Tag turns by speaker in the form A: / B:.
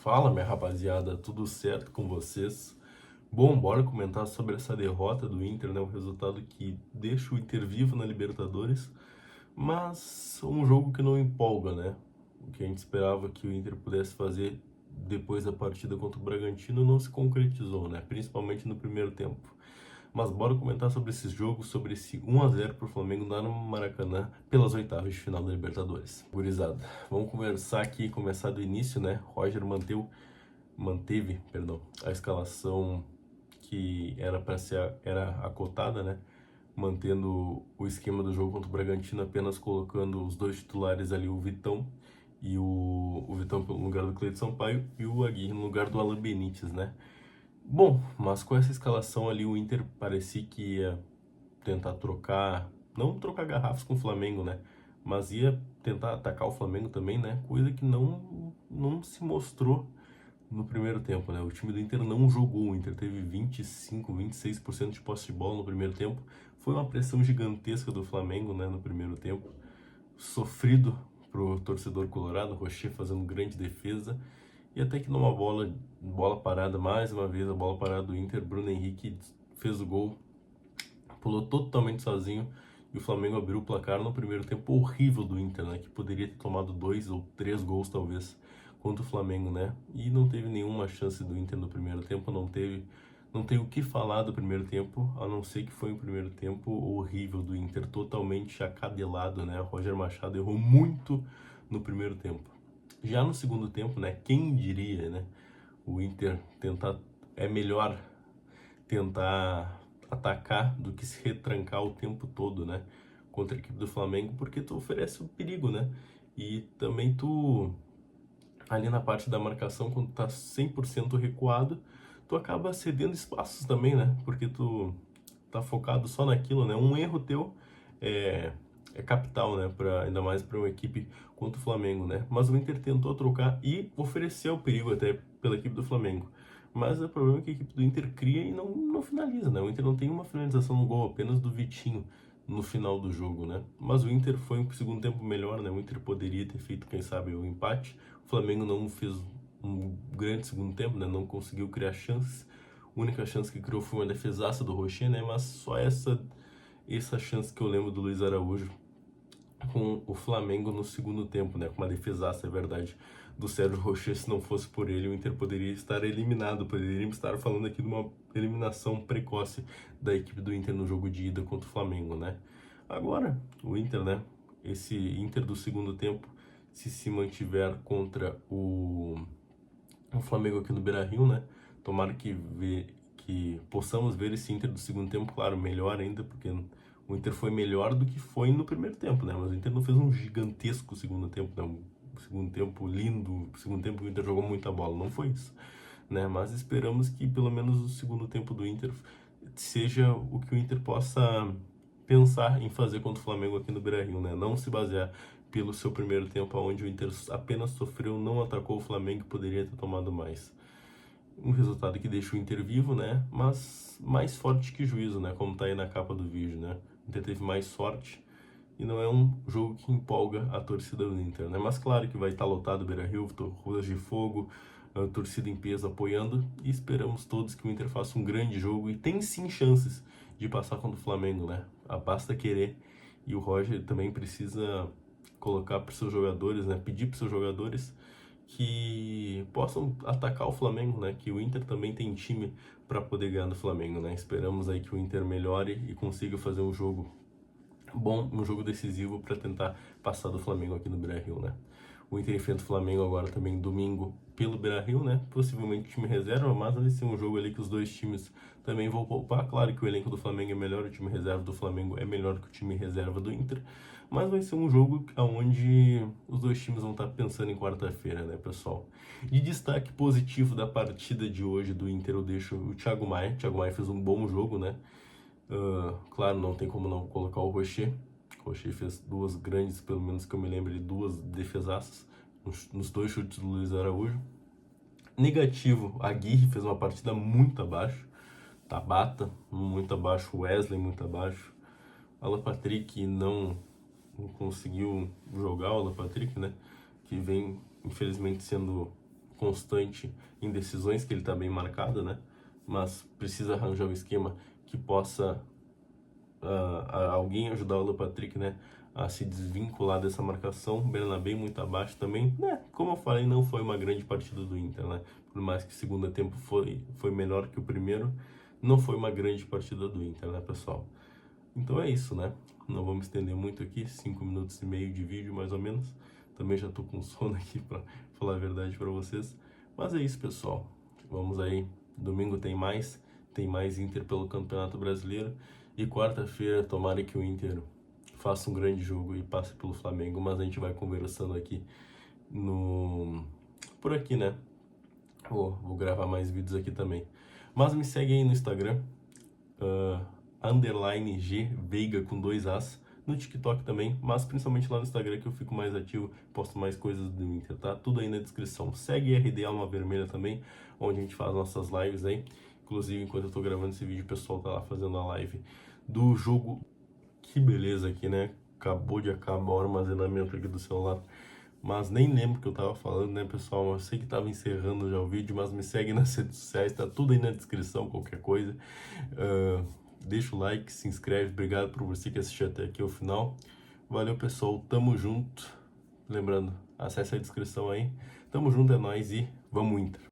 A: Fala, minha rapaziada, tudo certo com vocês? Bom, bora comentar sobre essa derrota do Inter, né? Um resultado que deixa o Inter vivo na Libertadores, mas um jogo que não empolga, né? O que a gente esperava que o Inter pudesse fazer depois da partida contra o Bragantino não se concretizou, né? Principalmente no primeiro tempo. Mas bora comentar sobre esse jogo, sobre esse 1-0 pro Flamengo lá no Maracanã, pelas oitavas de final da Libertadores. Gurizada, vamos conversar aqui, começar do início, né? Roger manteve, a escalação que era para ser era acotada, né? Mantendo o esquema do jogo contra o Bragantino, apenas colocando os dois titulares ali, o Vitão e o Vitão no lugar do Cleiton Sampaio e o Aguirre no lugar do Alan Benítez, né? Bom, mas com essa escalação ali o Inter parecia que ia tentar trocar, não trocar garrafas com o Flamengo, né? Mas ia tentar atacar o Flamengo também, né? Coisa que não se mostrou no primeiro tempo, né? O time do Inter não jogou, o Inter teve 25, 26% de posse de bola no primeiro tempo. Foi uma pressão gigantesca do Flamengo, né, no primeiro tempo. Sofrido pro torcedor colorado, Rocher fazendo grande defesa. E até que numa bola parada, mais uma vez a bola parada do Inter, Bruno Henrique fez o gol, pulou totalmente sozinho e o Flamengo abriu o placar no primeiro tempo horrível do Inter, né? Que poderia ter tomado 2 ou 3 gols talvez contra o Flamengo, né? E não teve nenhuma chance do Inter no primeiro tempo, não tem o que falar do primeiro tempo, a não ser que foi um primeiro tempo horrível do Inter, totalmente acadelado, né? O Roger Machado errou muito no primeiro tempo. Já no segundo tempo, né? Quem diria, né? O Inter é melhor tentar atacar do que se retrancar o tempo todo, né? Contra a equipe do Flamengo, porque tu oferece o perigo, né? E também tu, ali na parte da marcação, quando tá 100% recuado, tu acaba cedendo espaços também, né? Porque tu tá focado só naquilo, né? Um erro teu é capital, né? Ainda mais para uma equipe contra o Flamengo, né? Mas o Inter tentou trocar e ofereceu o perigo até pela equipe do Flamengo. Mas o problema é que a equipe do Inter cria e não finaliza, né? O Inter não tem uma finalização no gol, apenas do Vitinho no final do jogo, né? Mas o Inter foi um segundo tempo melhor, né? O Inter poderia ter feito, quem sabe, o empate. O Flamengo não fez um grande segundo tempo, né? Não conseguiu criar chances. A única chance que criou foi uma defesaça do Rocher, né? Mas só essa chance que eu lembro do Luiz Araújo com o Flamengo no segundo tempo, né? Com uma defesaça, é verdade, do Sérgio Rocher. Se não fosse por ele, o Inter poderia estar eliminado. Poderíamos estar falando aqui de uma eliminação precoce da equipe do Inter no jogo de ida contra o Flamengo, né? Agora, o Inter, né? Esse Inter do segundo tempo, se mantiver contra o Flamengo aqui no Beira-Rio, né? Tomara que possamos ver esse Inter do segundo tempo, claro, melhor ainda, porque o Inter foi melhor do que foi no primeiro tempo, né? Mas o Inter não fez um gigantesco segundo tempo, né? Um segundo tempo lindo, um segundo tempo que o Inter jogou muita bola, não foi isso, né? Mas esperamos que pelo menos o segundo tempo do Inter seja o que o Inter possa pensar em fazer contra o Flamengo aqui no Beira-Rio, né? Não se basear pelo seu primeiro tempo, onde o Inter apenas sofreu, não atacou o Flamengo e poderia ter tomado mais. Um resultado que deixa o Inter vivo, né? Mas mais forte que juízo, né? Como tá aí na capa do vídeo, né? O Inter teve mais sorte e não é um jogo que empolga a torcida do Inter, né? Mas claro que vai estar lotado o Beira-Rio, ruas de fogo, a torcida em peso apoiando e esperamos todos que o Inter faça um grande jogo e tem sim chances de passar contra o Flamengo, né? Basta querer e o Roger também precisa colocar para os seus jogadores, né? Pedir para os seus jogadores que possam atacar o Flamengo, né? Que o Inter também tem time para poder ganhar do Flamengo, né? Esperamos aí que o Inter melhore e consiga fazer um jogo bom, um jogo decisivo para tentar passar do Flamengo aqui no Beira-Rio, né? O Inter enfrenta o Flamengo agora também domingo pelo Beira-Rio, né? Possivelmente time reserva, mas vai ser um jogo ali que os dois times também vão poupar. Claro que o elenco do Flamengo é melhor, o time reserva do Flamengo é melhor que o time reserva do Inter, mas vai ser um jogo onde os dois times vão estar pensando em quarta-feira, né, pessoal? De destaque positivo da partida de hoje do Inter, eu deixo o Thiago Maia. O Thiago Maia fez um bom jogo, né? Claro, não tem como não colocar o Rocher. O Rocher fez duas grandes, pelo menos que eu me lembre, duas defesaças nos dois chutes do Luiz Araújo. Negativo, a Aguirre fez uma partida muito abaixo. Tabata, muito abaixo. Wesley, muito abaixo. Alan Patrick não conseguiu jogar, o Alan Patrick, né? Que vem, infelizmente, sendo constante em decisões, que ele tá bem marcado, né? Mas precisa arranjar um esquema que possa alguém ajudar o Alan Patrick, né, a se desvincular dessa marcação. O Bernabé muito abaixo também, né? Como eu falei, não foi uma grande partida do Inter, né? Por mais que o segundo tempo foi melhor que o primeiro, não foi uma grande partida do Inter, né, pessoal? Então é isso, né? Não vamos estender muito aqui, 5 minutos e meio de vídeo mais ou menos. Também já tô com sono aqui para falar a verdade para vocês. Mas é isso, pessoal. Vamos aí. Domingo tem mais Inter pelo Campeonato Brasileiro. E quarta-feira, tomara que o Inter faça um grande jogo e passe pelo Flamengo. Mas a gente vai conversando aqui por aqui, né? Vou gravar mais vídeos aqui também. Mas me segue aí no Instagram, underline G Veiga com 2 As, no TikTok também, mas principalmente lá no Instagram que eu fico mais ativo, posto mais coisas do Inter, tá? Tudo aí na descrição. Segue RD Alma Vermelha também, onde a gente faz nossas lives aí. Inclusive, enquanto eu tô gravando esse vídeo, o pessoal tá lá fazendo a live do jogo. Que beleza aqui, né? Acabou de acabar o armazenamento aqui do celular. Mas nem lembro o que eu tava falando, né, pessoal? Eu sei que tava encerrando já o vídeo, mas me segue nas redes sociais, tá tudo aí na descrição, qualquer coisa. Deixa o like, se inscreve. Obrigado por você que assistiu até aqui ao final. Valeu, pessoal. Tamo junto. Lembrando, acesse a descrição aí. Tamo junto, é nóis e vamos Inter.